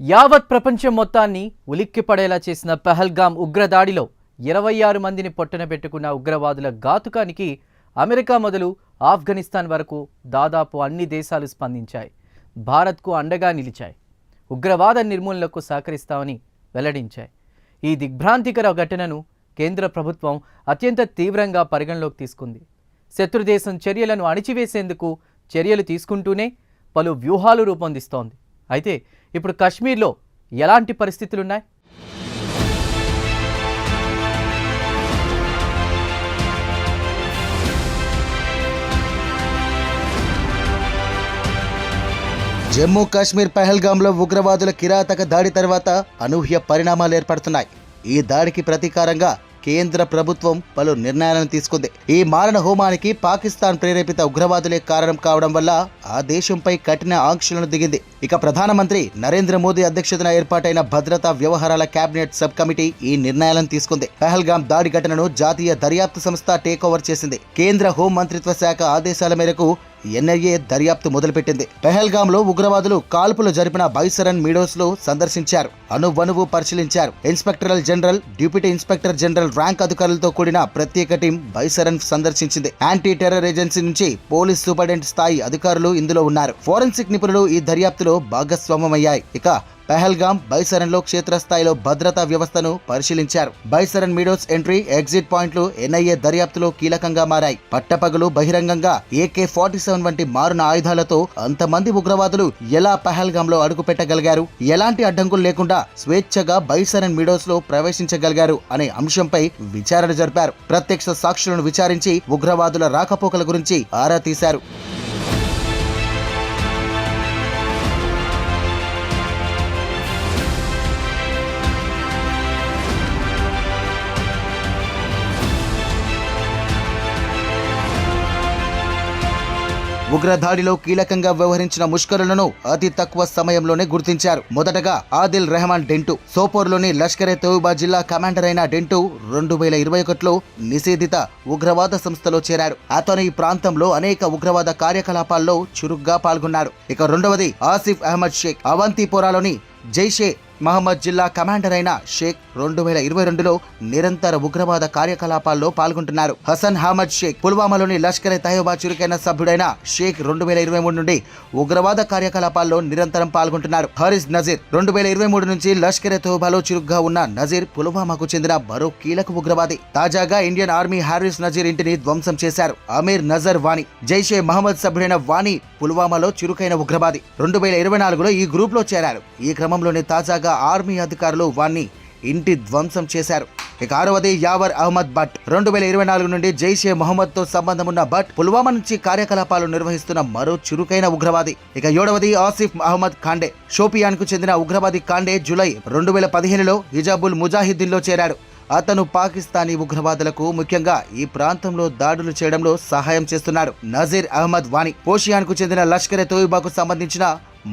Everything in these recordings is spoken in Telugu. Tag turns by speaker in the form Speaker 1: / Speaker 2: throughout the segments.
Speaker 1: యావత్ ప్రపంచం మొత్తాన్ని ఉలిక్కిపడేలా చేసిన పహల్గామ్ ఉగ్రదాడిలో 26 మందిని పొట్టనబెట్టుకున్న ఉగ్రవాదుల ఘాతుకానికి అమెరికా మొదలు ఆఫ్ఘనిస్తాన్ వరకు దాదాపు అన్ని దేశాలు స్పందించాయి. భారత్కు అండగా నిలిచాయి. ఉగ్రవాద నిర్మూలనకు సహకరిస్తామని వెల్లడించాయి. ఈ దిగ్భ్రాంతికర ఘటనను కేంద్ర ప్రభుత్వం అత్యంత తీవ్రంగా పరిగణలోకి తీసుకుంది. శత్రుదేశం చర్యలను అణిచివేసేందుకు చర్యలు తీసుకుంటూనే పలు వ్యూహాలు రూపొందిస్తోంది. అయితే ఇప్పుడు కశ్మీర్లో ఎలాంటి పరిస్థితులున్నాయి?
Speaker 2: జమ్మూ కాశ్మీర్ పహల్గామ్లో ఉగ్రవాదుల కిరాతక దాడి తర్వాత అనూహ్య పరిణామాలు ఏర్పడుతున్నాయి. ఈ దాడికి ప్రతీకారంగా కేంద్ర ప్రభుత్వం పలు నిర్ణయాలను తీసుకుంది. ఈ మారణ హోమానికి పాకిస్తాన్ ప్రేరేపిత ఉగ్రవాదులే కారణం కావడం వల్ల ఆ దేశంపై కఠిన ఆంక్షలను దిగింది. ఇక ప్రధానమంత్రి నరేంద్ర మోదీ అధ్యక్షతన ఏర్పాటైన భద్రతా వ్యవహారాల కేబినెట్ సబ్ కమిటీ ఈ నిర్ణయాలను తీసుకుంది. పహల్గామ్ దాడి ఘటనను జాతీయ దర్యాప్తు సంస్థ టేకోవర్ చేసింది. కేంద్ర హోం మంత్రిత్వ శాఖ ఆదేశాల మేరకు ఎన్ఐఏ దర్యాప్తు మొదలుపెట్టింది. పహల్గామ్లో ఉగ్రవాదులు కాల్పులు జరిపిన బైసరన్ మీడోస్ లో సందర్శించారు. అణువణువు పరిశీలించారు. Inspector general, deputy inspector general rank అధికారులతో కూడిన ప్రత్యేక టీం బైసరన్ సందర్శించింది. యాంటీ టెర్రర్ ఏజెన్సీ నుంచి పోలీస్ సూపరింటెండెంట్ స్థాయి అధికారులు ఇందులో ఉన్నారు. ఫోరెన్సిక్ నిపుణులు ఈ దర్యాప్తులో భాగస్వామ్యమయ్యాయి. ఇక పహల్గామ్ బైసరన్లో క్షేత్రస్థాయిలో భద్రతా వ్యవస్థను పరిశీలించారు. బైసరన్ మీడోస్ ఎంట్రీ, ఎగ్జిట్ పాయింట్లు ఎన్ఐఏ దర్యాప్తులో కీలకంగా మారాయి. పట్టపగలు బహిరంగంగా AK-47 వంటి మారున ఆయుధాలతో అంతమంది ఉగ్రవాదులు ఎలా పహల్గామ్లో అడుగు పెట్టగలిగారు, ఎలాంటి అడ్డంకులు లేకుండా స్వేచ్ఛగా బైసరన్ మీడోస్ లో ప్రవేశించగలిగారు అనే అంశంపై విచారణ జరిపారు. ప్రత్యక్ష సాక్షులను విచారించి ఉగ్రవాదుల రాకపోకల గురించి ఆరా తీశారు. ఉగ్రదాడిలో కీలకంగా వ్యవహరించిన ముష్కరులను అతి తక్కువ సమయంలోనే గుర్తించారు. మొదటగా ఆదిల్ రెహమాన్ డెంటు, సోపోర్లోని లష్కర్-ఎ-తోయిబా జిల్లా కమాండర్ అయిన డెంటు 2021లో నిషేధిత ఉగ్రవాద సంస్థలో చేరాడు. అతను ఈ ప్రాంతంలో అనేక ఉగ్రవాద కార్యకలాపాల్లో చురుగ్గా పాల్గొన్నాడు. ఇక రెండవది ఆసిఫ్ అహ్మద్ షేక్, అవంతిపోరాలోని జైషే మహమ్మద్ జిల్లా కమాండర్ అయిన షేక్ 2022లో నిరంతర ఉగ్రవాద కార్యకలాపాల్లో పాల్గొంటున్నారు. హసన్ అహ్మద్ షేక్ పుల్వామాలోని లష్కర్-ఎ-తోయిబా చురుకైన సభ్యుడైన షేక్ 2023 నుండి ఉగ్రవాద కార్యకలాపాల్లో నిరంతరం పాల్గొంటున్నారు. హారిస్ నజీర్ 2023 నుంచి లష్కర్-ఎ-తోయిబాలో చురుగ్గా ఉన్న నజీర్ పుల్వామాకు చెందిన మరో కీలక ఉగ్రవాది. తాజాగా ఇండియన్ ఆర్మీ హారిస్ నజీర్ ఇంటిని ధ్వంసం చేశారు. అమీర్ నజర్ వానీ, జైషే మహమ్మద్ సభ్యుడైన వానీ పుల్వామాలో చురుకైన ఉగ్రవాది. 2024లో ఈ గ్రూప్ లో చేరారు. ఈ క్రమంలోనే తాజాగా ఆర్మీ అధికారులు వాన్ని ఇంటి ధ్వంసం చేశారు. ఇక ఆరవది యావర్ అహ్మద్ భట్, 2024 నుండి జైషే మహమ్మద్ తో సంబంధం ఉన్న భట్ పుల్వామా నుంచి కార్యకలాపాలు నిర్వహిస్తున్న మరో చురుకైన ఉగ్రవాది. ఇక ఏడవది ఆసిఫ్ అహ్మద్ ఖాండే, షోపియాన్ కు చెందిన ఉగ్రవాది. ఖాండే జూలై 2015లో హిజాబుల్ ముజాహిద్దీన్ లో చేరాడు. అతను పాకిస్తానీ ఉగ్రవాదులకు ముఖ్యంగా ఈ ప్రాంతంలో దాడులు చేయడంలో సహాయం చేస్తున్నాడు. నజీర్ అహ్మద్ వానీ పోషియాన్ కు చెందిన లష్కర్-ఎ-తోయిబాకు సంబంధించిన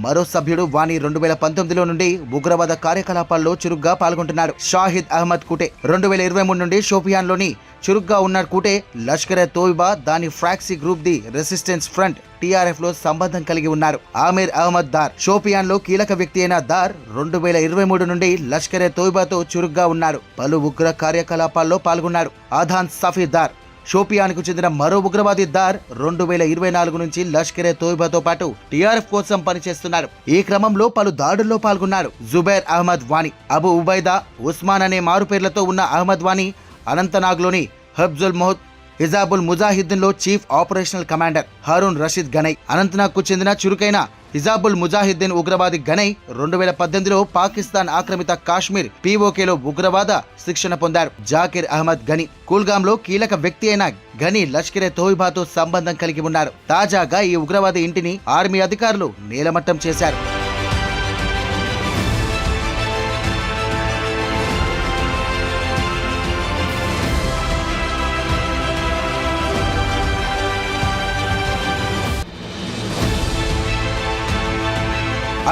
Speaker 2: మరో సభ్యుడు. వానీ 2019లో నుండి ఉగ్రవాద కార్యకలాపాల్లో చురుగ్గా పాల్గొంటున్నాడు. షాహిద్ అహ్మద్ కుటే 2023 నుండి షోపియాన్లోని చురుగ్గా ఉన్న కుటే లష్కర్-ఎ-తోయిబా, దాని proxy group the resistance front TRF లో సంబంధం కలిగి ఉన్నారు. ఆమీర్ అహ్మద్ దార్, షోపియాన్లో కీలక వ్యక్తి అయిన దార్ 2023 నుండి లష్కర్-ఎ-తోయిబాతో చురుగ్గా ఉన్నారు. పలు ఉగ్ర కార్యకలాపాల్లో పాల్గొన్నారు. ఆధాన్ సఫీ దార్, షోపియాన్కు చెందిన మరో ఉగ్రవాది. దార్ 2024 నుంచి లష్కర్-ఎ-తోయిబాతో పాటు TRF కోసం పనిచేస్తున్నారు. ఈ క్రమంలో పలు దాడుల్లో పాల్గొన్నారు. జుబైర్ అహ్మద్ వానీ, అబు ఉబైదా, ఉస్మాన్ అనే మారు పేర్లతో ఉన్న అహ్మద్ వానీ అనంతనాగ్లోని హబ్జుల్ మొహద్ హిజాబుల్ ముజాహిద్దీన్ లో chief operational commander. Haroon Rashid Ganai, Anantnag కు చెందిన చురుకైన హిజాబుల్ ముజాహిద్దీన్ ఉగ్రవాది. గనై 2018లో పాకిస్తాన్ ఆక్రమిత కాశ్మీర్ POKలో ఉగ్రవాద శిక్షణ పొందారు. జాకిర్ అహ్మద్ గని, కుల్గాంలో కీలక వ్యక్తి అయిన గని లష్కర్-ఎ-తోయిబాతో సంబంధం కలిగి ఉన్నారు. తాజాగా ఈ ఉగ్రవాది ఇంటిని ఆర్మీ అధికారులు నేలమట్టం చేశారు.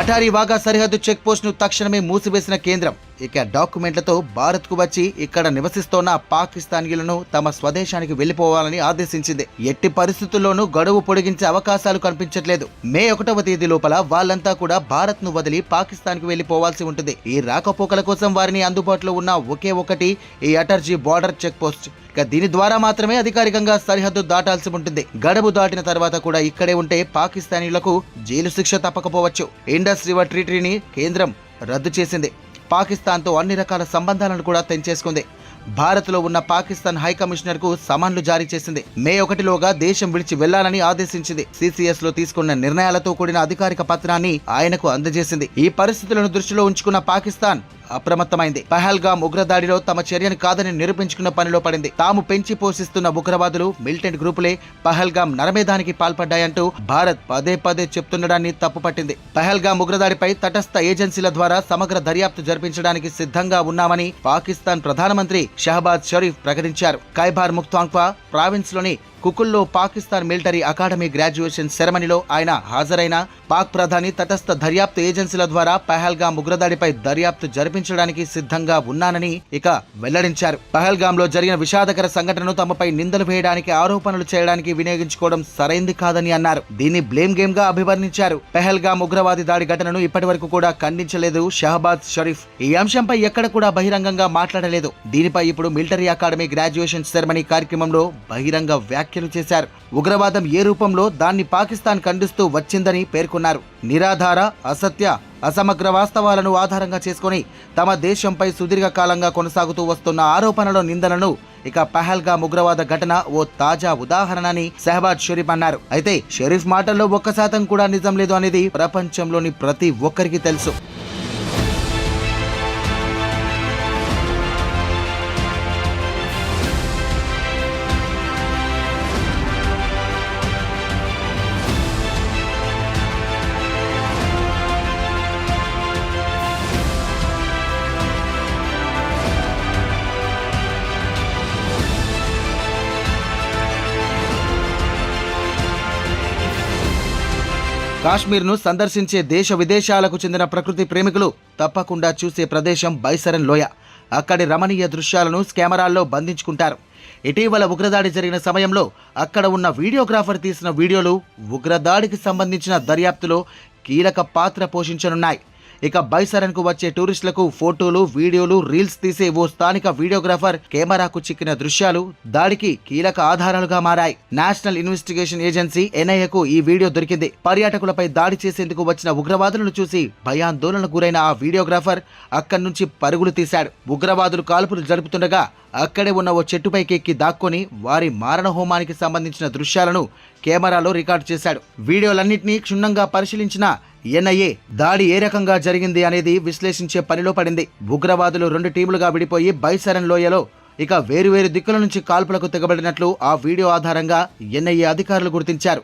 Speaker 2: అటారీ వాఘా సరిహద్దు చెక్ పోస్ట్ ను తక్షణమే మూసివేసిన కేంద్రం. ఇక డాక్యుమెంట్లతో భారత్కు వచ్చి ఇక్కడ నివసిస్తోన్న పాకిస్తానీయులను తమ స్వదేశానికి వెళ్లిపోవాలని ఆదేశించింది. ఎట్టి పరిస్థితుల్లోనూ గడువు పొడిగించే అవకాశాలు కనిపించట్లేదు. మే 1వ తేదీ లోపల వాళ్ళంతా కూడా భారత్ ను వదిలి పాకిస్తాన్ కు వెళ్లిపోవాల్సి ఉంటుంది. ఈ రాకపోకల కోసం వారిని అందుబాటులో ఉన్న ఒకే ఒకటి ఈ అటర్జీ బార్డర్ చెక్ పోస్ట్. ఇక దీని ద్వారా మాత్రమే అధికారికంగా సరిహద్దు దాటాల్సి ఉంటుంది. గడువు దాటిన తర్వాత కూడా ఇక్కడే ఉంటే పాకిస్తానీయులకు జైలు శిక్ష తప్పకపోవచ్చు. ఇండస్ రివర్ ట్రీటీని కేంద్రం రద్దు చేసింది. పాకిస్తాన్తో అన్ని రకాల సంబంధాలను కూడా తెంచేసుకుంది. భారత్లో ఉన్న పాకిస్తాన్ హై కమిషనర్ కు సమన్లు జారీ చేసింది. మే 1లోగా దేశం విడిచి వెళ్లాలని ఆదేశించింది. సిసిఎస్ లో తీసుకున్న నిర్ణయాలతో కూడిన అధికారిక పత్రాన్ని ఆయనకు అందజేసింది. ఈ పరిస్థితులను దృష్టిలో ఉంచుకున్న పాకిస్తాన్ అప్రమత్తమైంది. పహల్గామ్ ఉగ్రదాడిలో తమ చర్యను కాదని నిరూపించుకున్న పనిలో పడింది. తాము పెంచి పోషిస్తున్న ఉగ్రవాదులు మిలిటెంట్ గ్రూపులే పహల్గామ్ నరమేధానికి పాల్పడ్డాయంటూ భారత్ పదే పదే చెప్తుండడాన్ని తప్పుపట్టింది. పహల్గామ్ ఉగ్రదాడిపై తటస్థ ఏజెన్సీల ద్వారా సమగ్ర దర్యాప్తు జరిపించడానికి సిద్ధంగా ఉన్నామని పాకిస్తాన్ ప్రధానమంత్రి షహబాజ్ షరీఫ్ ప్రకటించారు. ఖైబార్ ముఖ్తాంక్వా ప్రావిన్స్ లోని కుకుల్లో పాకిస్తాన్ మిలిటరీ అకాడమీ గ్రాడ్యుయేషన్ సెరమనీలో ఆయన హాజరైన పాక్ ప్రధాని తటస్థ దర్యాప్తు ఏజెన్సీల ద్వారా పహల్గామ్ ఉగ్రదాడిపై దర్యాప్తు జరిపించడానికి సిద్ధంగా ఉన్నానని ఇక వెల్లడించారు. పహల్గామ్ లో జరిగిన విషాదకర సంఘటనను తమపై నిందలు వేయడానికి, ఆరోపణలు చేయడానికి వినియోగించుకోవడం సరైంది కాదని అన్నారు. దీన్ని బ్లేమ్ గేమ్ గా అభివర్ణించారు. పహల్గామ్ ఉగ్రవాది దాడి ఘటనను ఇప్పటి వరకు కూడా ఖండించలేదు షహబాజ్ షరీఫ్. ఈ అంశంపై ఎక్కడ కూడా బహిరంగంగా మాట్లాడలేదు. దీనిపై ఇప్పుడు మిలిటరీ అకాడమీ గ్రాడ్యుయేషన్ సెరమనీ కార్యక్రమంలో బహిరంగ వ్యాఖ్యలు చేశారు. ఉగ్రవాదం ఏ రూపంలో దాన్ని పాకిస్తాన్ ఖండిస్తూ వచ్చిందని పేర్కొన్నారు. నిరాధార, అసత్య, అసమగ్ర వాస్తవాలను ఆధారంగా చేసుకుని తమ దేశంపై సుదీర్ఘకాలంగా కొనసాగుతూ వస్తున్న ఆరోపణల, నిందలను ఇక పహల్గామ్ ఉగ్రవాద ఘటన ఓ తాజా ఉదాహరణని షహబాజ్ షరీఫ్ అన్నారు. అయితే షరీఫ్ మాటల్లో 1% కూడా నిజం లేదు అనేది ప్రపంచంలోని ప్రతి ఒక్కరికి తెలుసు. కాశ్మీర్ను సందర్శించే దేశ విదేశాలకు చెందిన ప్రకృతి ప్రేమికులు తప్పకుండా చూసే ప్రదేశం బైసరన్ లోయ. అక్కడి రమణీయ దృశ్యాలను కెమెరాల్లో బంధించుకుంటారు. ఇటీవల ఉగ్రదాడి జరిగిన సమయంలో అక్కడ ఉన్న వీడియోగ్రాఫర్ తీసిన వీడియోలు ఉగ్రదాడికి సంబంధించిన దర్యాప్తులో కీలక పాత్ర పోషించనున్నాయి. ఇక బైసరన్ కు వచ్చే టూరిస్టులకు ఫోటోలు, వీడియోలు, రీల్స్ తీసే ఓ స్థానిక వీడియోగ్రాఫర్ కెమెరాకు చిక్కిన దృశ్యాలు దాడికి కీలక ఆధారాలుగా మారాయి. నేషనల్ ఇన్వెస్టిగేషన్ ఏజెన్సీ ఎన్ఐఏకు ఈ వీడియో దొరికింది. పర్యాటకులపై దాడి చేసేందుకు వచ్చిన ఉగ్రవాదులను చూసి భయాందోళనకు గురైన ఆ వీడియోగ్రాఫర్ అక్కడి నుంచి పరుగులు తీశాడు. ఉగ్రవాదులు కాల్పులు జరుపుతుండగా అక్కడే ఉన్న ఓ చెట్టుపైకి ఎక్కి దాక్కొని వారి మారణ హోమానికి సంబంధించిన దృశ్యాలను కెమెరాలో రికార్డు చేశాడు. వీడియోలన్నింటినీ క్షుణ్ణంగా పరిశీలించిన ఎన్ఐఏ దాడి ఏ రకంగా జరిగింది అనేది విశ్లేషించే పనిలో పడింది. ఉగ్రవాదులు 2 టీములుగా విడిపోయి బైసరన్ లోయలో ఇక వేరువేరు దిక్కుల నుంచి కాల్పులకు తెగబడినట్లు ఆ వీడియో ఆధారంగా ఎన్ఐఏ అధికారులు గుర్తించారు.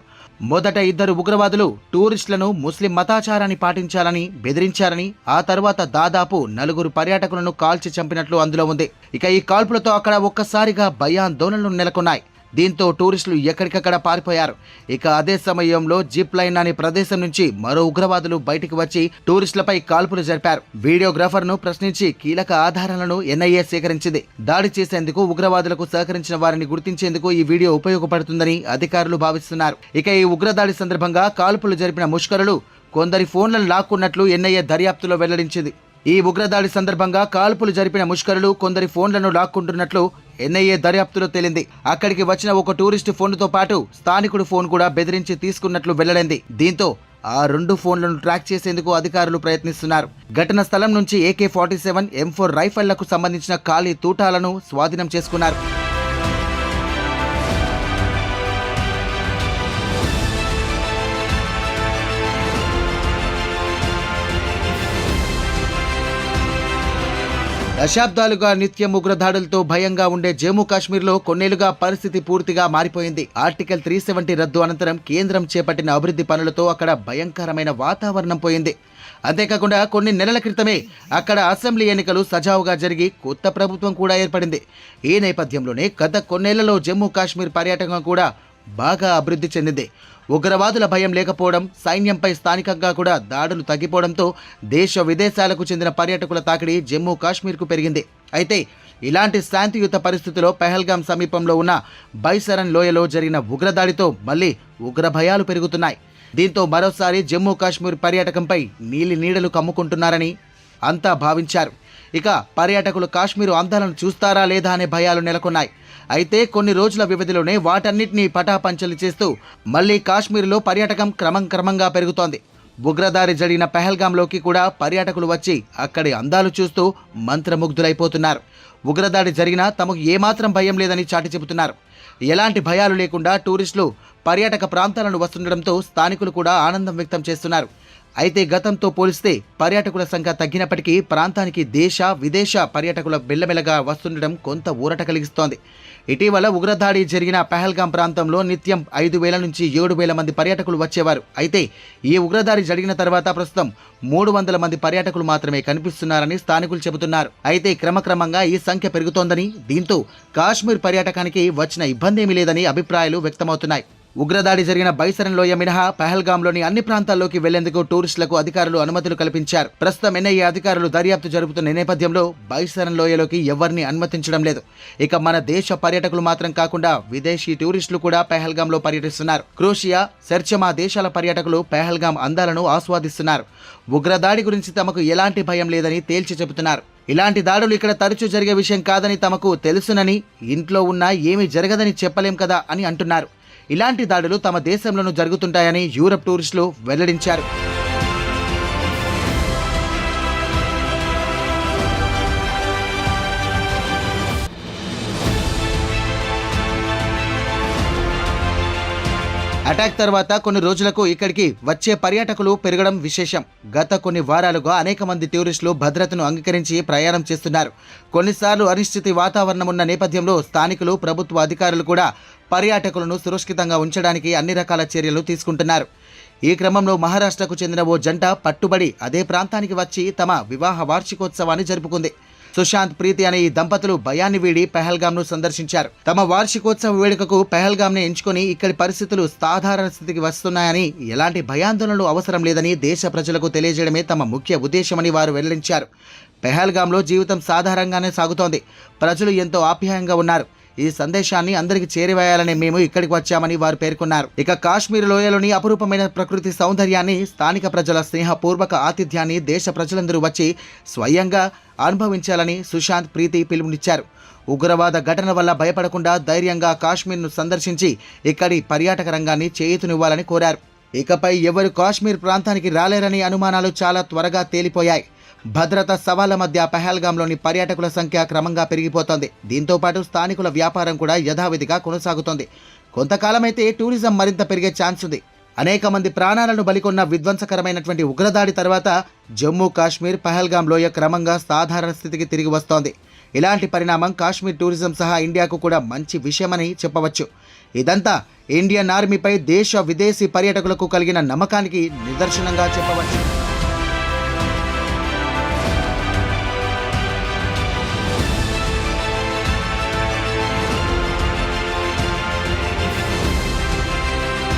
Speaker 2: మొదట 2 ఉగ్రవాదులు టూరిస్టులను ముస్లిం మతాచారాన్ని పాటించాలని బెదిరించారని, ఆ తర్వాత దాదాపు 4 పర్యాటకులను కాల్చి చంపినట్లు అందులో ఉంది. ఇక ఈ కాల్పులతో అక్కడ ఒక్కసారిగా భయాందోళనలు నెలకొన్నాయి. దీంతో టూరిస్టులు ఎక్కడికక్కడ పారిపోయారు. ఇక అదే సమయంలో జిప్ లైన్ అనే ప్రదేశం నుంచి మరో ఉగ్రవాదులు బయటికి వచ్చి టూరిస్టులపై కాల్పులు జరిపారు. వీడియోగ్రాఫర్ ను ప్రశ్నించి కీలక ఆధారాలను ఎన్ఐఏ సేకరించింది. దాడి చేసేందుకు ఉగ్రవాదులకు సహకరించిన వారిని గుర్తించేందుకు ఈ వీడియో ఉపయోగపడుతుందని అధికారులు భావిస్తున్నారు. ఇక ఈ ఉగ్రదాడి సందర్భంగా కాల్పులు జరిపిన ముష్కరులు కొందరి ఫోన్లను లాక్కున్నట్లు ఎన్ఐఏ దర్యాప్తులో వెల్లడించింది. ఈ ఉగ్రదాడి సందర్భంగా కాల్పులు జరిపిన ముష్కరులు కొందరి ఫోన్లను లాక్కుంటున్నట్లు ఎన్ఐఏ దర్యాప్తులో తేలింది. అక్కడికి వచ్చిన ఒక టూరిస్టు ఫోన్తో పాటు స్థానికుడు ఫోన్ కూడా బెదిరించి తీసుకున్నట్లు వెల్లడైంది. దీంతో ఆ 2 ఫోన్లను ట్రాక్ చేసేందుకు అధికారులు ప్రయత్నిస్తున్నారు. ఘటన స్థలం నుంచి AK-47, M4 రైఫళ్లకు సంబంధించిన ఖాళీ తూటాలను స్వాధీనం చేసుకున్నారు. దశాబ్దాలుగా నిత్యం ఉగ్రదాడులతో భయంగా ఉండే జమ్మూ కాశ్మీర్లో కొన్నేళ్లుగా పరిస్థితి పూర్తిగా మారిపోయింది. ఆర్టికల్ 370 రద్దు అనంతరం కేంద్రం చేపట్టిన అభివృద్ధి పనులతో అక్కడ భయంకరమైన వాతావరణం పోయింది. అంతేకాకుండా కొన్ని నెలల క్రితమే అక్కడ అసెంబ్లీ ఎన్నికలు సజావుగా జరిగి కొత్త ప్రభుత్వం కూడా ఏర్పడింది. ఈ నేపథ్యంలోనే గత కొన్నేళ్లలో జమ్మూ కాశ్మీర్ పర్యాటకం కూడా బాగా అభివృద్ధి చెందింది. ఉగ్రవాదుల భయం లేకపోవడం, సైన్యంపై స్థానికంగా కూడా దాడులు తగ్గిపోవడంతో దేశ విదేశాలకు చెందిన పర్యాటకుల తాకిడి జమ్మూ కాశ్మీర్కు పెరిగింది. అయితే ఇలాంటి శాంతియుత పరిస్థితిలో పెహల్గాం సమీపంలో ఉన్న బైసరన్ లోయలో జరిగిన ఉగ్రదాడితో మళ్లీ ఉగ్ర భయాలు పెరుగుతున్నాయి. దీంతో మరోసారి జమ్మూ కాశ్మీర్ పర్యాటకంపై నీడలు కమ్ముకుంటున్నారని అంతా భావించారు. ఇక పర్యాటకులు కాశ్మీరు అందాలను చూస్తారా లేదా అనే భయాలు నెలకొన్నాయి. అయితే కొన్ని రోజుల వ్యవధిలోనే వాటన్నిటినీ పటాపంచలు చేస్తూ మళ్లీ కాశ్మీర్లో పర్యాటకం క్రమంగా పెరుగుతోంది. ఉగ్రదాడి జరిగిన పెహల్గాంలోకి కూడా పర్యాటకులు వచ్చి అక్కడి అందాలు చూస్తూ మంత్రముగ్ధులైపోతున్నారు. ఉగ్రదాడి జరిగినా తమకు ఏమాత్రం భయం లేదని చాటి చెబుతున్నారు. ఎలాంటి భయాలు లేకుండా టూరిస్టులు పర్యాటక ప్రాంతాలను వస్తుండడంతో స్థానికులు కూడా ఆనందం వ్యక్తం చేస్తున్నారు. అయితే గతంతో పోలిస్తే పర్యాటకుల సంఖ్య తగ్గినప్పటికీ ప్రాంతానికి దేశ విదేశ పర్యాటకుల మెల్లమెల్లగా వస్తుండడం కొంత ఊరట కలిగిస్తోంది. ఇటీవల ఉగ్రదాడి జరిగిన పెహల్గాం ప్రాంతంలో నిత్యం 5,000 నుంచి 7,000 మంది పర్యాటకులు వచ్చేవారు. అయితే ఈ ఉగ్రదాడి జరిగిన తర్వాత ప్రస్తుతం 300 మంది పర్యాటకులు మాత్రమే కనిపిస్తున్నారని స్థానికులు చెబుతున్నారు. అయితే క్రమక్రమంగా ఈ సంఖ్య పెరుగుతోందని, దీంతో కాశ్మీర్ పర్యాటకానికి వచ్చిన ఇబ్బంది ఏమీ లేదని అభిప్రాయాలు వ్యక్తమవుతున్నాయి. ఉగ్రదాడి జరిగిన బైసరన్ లోయ మినహా పెహల్గాంలోని అన్ని ప్రాంతాల్లోకి వెళ్లేందుకు టూరిస్టులకు అధికారులు అనుమతులు కల్పించారు. ప్రస్తుతం ఎన్ఐఏ అధికారులు దర్యాప్తు జరుపుతున్న నేపథ్యంలో బైసరన్ లోయలోకి ఎవరిని అనుమతించడం లేదు. ఇక మన దేశ పర్యాటకులు మాత్రం కాకుండా విదేశీ టూరిస్టులు కూడా పెహల్గాంలో పర్యటిస్తున్నారు. క్రొషియా, సెర్చమా దేశాల పర్యాటకులు పెహల్గాం అందాలను ఆస్వాదిస్తున్నారు. ఉగ్రదాడి గురించి తమకు ఎలాంటి భయం లేదని తేల్చి చెబుతున్నారు. ఇలాంటి దాడులు ఇక్కడ తరచూ జరిగే విషయం కాదని తమకు తెలుసునని, ఇంట్లో ఉన్నా ఏమీ జరగదని చెప్పలేం కదా అని అంటున్నారు. ఇలాంటి దాడులు తమ దేశంలోనూ జరుగుతుంటాయని యూరప్ టూరిస్టులు వెల్లడించారు. అటాక్ తర్వాత కొన్ని రోజులకు ఇక్కడికి వచ్చే పర్యాటకులు పెరగడం విశేషం. గత కొన్ని వారాలుగా అనేక మంది టూరిస్టులు భద్రతను అంగీకరించి ప్రయాణం చేస్తున్నారు. కొన్నిసార్లు అనిశ్చిత వాతావరణం ఉన్న నేపథ్యంలో స్థానికులు, ప్రభుత్వ అధికారులు కూడా పర్యాటకులను సురక్షితంగా ఉంచడానికి అన్ని రకాల చర్యలు తీసుకుంటున్నారు. ఈ క్రమంలో మహారాష్ట్రకు చెందిన ఓ జంట పట్టుబడి అదే ప్రాంతానికి వచ్చి తమ వివాహ వార్షికోత్సవాన్ని జరుపుకుంది. సుశాంత్, ప్రీతి అనే ఈ దంపతులు భయాన్ని వీడి పెహల్గాంను సందర్శించారు. తమ వార్షికోత్సవ వేడుకకు పెహల్గాంని ఎంచుకొని ఇక్కడి పరిస్థితులు సాధారణ స్థితికి వస్తున్నాయని, ఎలాంటి భయాందోళనలు అవసరం లేదని దేశ ప్రజలకు తెలియజేయడమే తమ ముఖ్య ఉద్దేశమని వారు వెల్లడించారు. పెహల్గాంలో జీవితం సాధారణంగానే సాగుతోంది. ప్రజలు ఎంతో ఆప్యాయంగా ఉన్నారు. ఈ సందేశాన్ని అందరికీ చేరవేయాలని మేము ఇక్కడికి వచ్చామని వారు పేర్కొన్నారు. ఇక కాశ్మీర్ లోయలోని అపురూపమైన ప్రకృతి సౌందర్యాన్ని, స్థానిక ప్రజల స్నేహపూర్వక ఆతిథ్యాన్ని దేశ ప్రజలందరూ వచ్చి స్వయంగా అనుభవించాలని సుశాంత్, ప్రీతి పిలుపునిచ్చారు. ఉగ్రవాద ఘటన వల్ల భయపడకుండా ధైర్యంగా కాశ్మీర్ను సందర్శించి ఇక్కడి పర్యాటక రంగాన్ని చేయూతనివ్వాలని కోరారు. ఇకపై ఎవరు కాశ్మీర్ ప్రాంతానికి రాలేరని అనుమానాలు చాలా త్వరగా తేలిపోయాయి. భద్రతా సవాళ్ల మధ్య పెహల్గాంలోని పర్యాటకుల సంఖ్య క్రమంగా పెరిగిపోతోంది. దీంతో పాటు స్థానికుల వ్యాపారం కూడా యథావిధిగా కొనసాగుతోంది. కొంతకాలమైతే టూరిజం మరింత పెరిగే ఛాన్స్ ఉంది. అనేక మంది ప్రాణాలను బలికొన్న విధ్వంసకరమైనటువంటి ఉగ్రదాడి తర్వాత జమ్మూ కాశ్మీర్, పెహల్గాం లోయ క్రమంగా సాధారణ స్థితికి తిరిగి వస్తోంది. ఇలాంటి పరిణామం కాశ్మీర్ టూరిజం సహా ఇండియాకు కూడా మంచి విషయమని చెప్పవచ్చు. ఇదంతా ఇండియన్ ఆర్మీపై దేశ విదేశీ పర్యాటకులకు కలిగిన నమ్మకానికి నిదర్శనంగా చెప్పవచ్చు.